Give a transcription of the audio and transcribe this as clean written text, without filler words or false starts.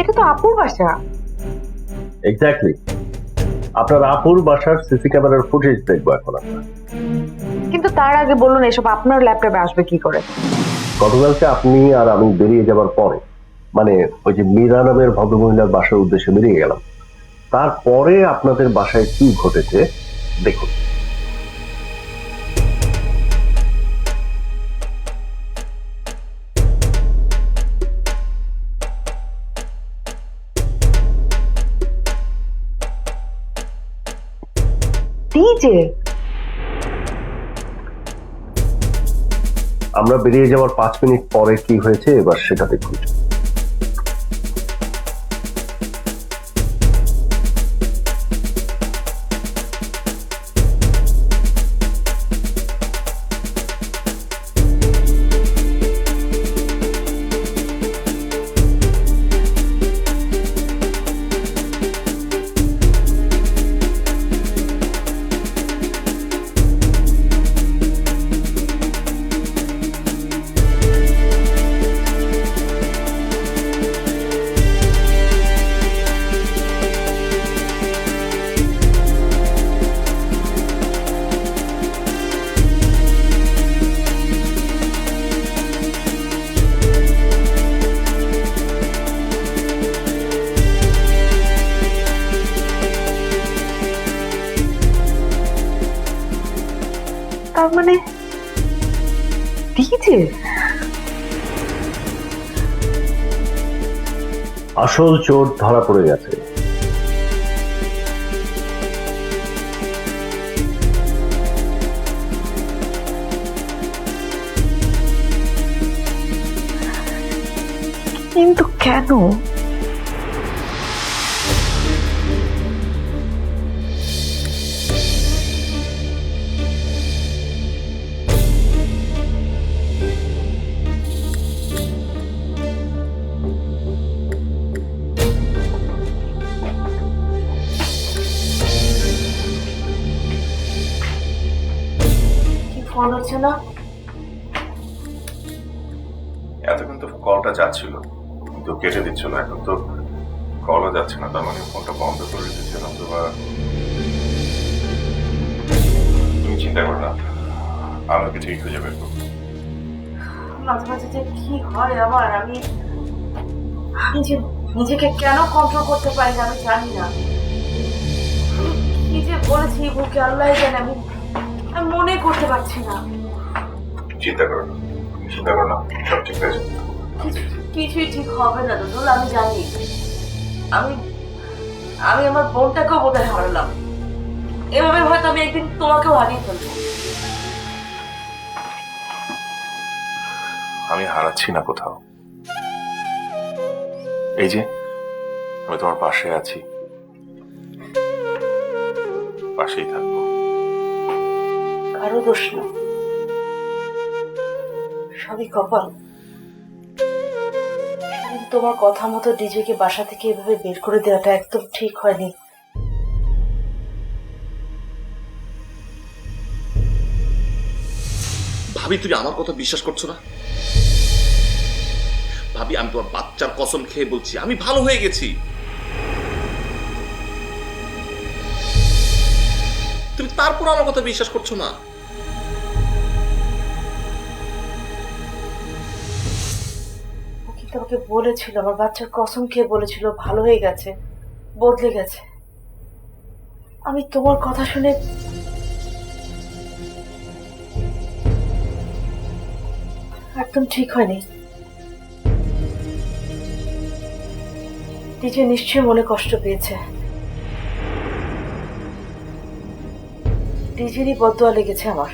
এটা তো আপুর বাসা। এক্স্যাক্টলি, আপনার আপুর বাসার সিসি ক্যামেরার ফুটেজ দেখবো এখন আমরা। কিন্তু তার আগে বলুন এসব আপনার ল্যাপটপে আসবে কি করে? গতকালকে আপনি আর আমি বেরিয়ে যাবার পরে, মানে ওই যে মীরা নামের ভদ্রমহিলার বাসার উদ্দেশ্যে বেরিয়ে গেলাম, তারপরে আপনাদের বাসায় কি ঘটেছে দেখুন। ডিজে, আমরা বেরিয়ে যাওয়ার 5 মিনিট পরে কি হয়েছে এবার সেটা দেখুন। তার মানে ডিজে। আসল চোর ধরা পড়ে গেছে। কিন্তু কেন? ফোন হচ্ছে না? এতক্ষণ তো কলটা যাচ্ছিল, কিন্তু কেটে দিচ্ছিল। এখন তো কলও যাচ্ছে না, তার মানে ফোনটা বন্ধ করে দিচ্ছিলাম। তো তুমি চিন্তা করো না, আমি ওকে ঠিক খুঁজে বের করবো। মাঝে মাঝে যে কি হয় আমার, আমি যে নিজেকে কেন কন্ট্রোল করতে পারি না আমি জানি না। কি যে বলেছি বুকে আল্লাহ জানে, আমি মনে করতে পারছি না। চিন্তা করো না, চিন্তা করো না, সব ঠিক হয়ে যাবে। কিছুই ঠিক হবে না দুদুল, আমি জানি। আমি আমি আমার বোনটাকেও বোধহয় হারালাম। এভাবে হয়তো আমি একদিন তোমাকেও হারিয়ে ফেলবো। আমি হারাচ্ছি না কোথাও, এই যে আমি তোমার পাশে আছি, পাশেই থাকবো। কারো দোষ না, সবই কপাল। তোমার কথা মতো ডিজেকে বাসা থেকে এভাবে বের করে দেওয়াটা একদম ঠিক হয়নি। ভাবি, তুমি আমার কথা বিশ্বাস করছো না? ভাবি, আমি তোমার বাচ্চার কসম খেয়ে বলছি, আমি ভালো হয়ে গেছি। তুমি তারপর আমার কথা বিশ্বাস করছো না? ও কিন্তু আমাকে বলেছিল, আমার বাচ্চার কসম খেয়ে বলেছিল ভালো হয়ে গেছে, বদলে গেছে। আমি তোমার কথা শুনে একদম ঠিক হয়নি। ডিজে নিশ্চয়ই মনে কষ্ট পেয়েছে। ডিজেরই বদদোয়া লেগেছে আমার।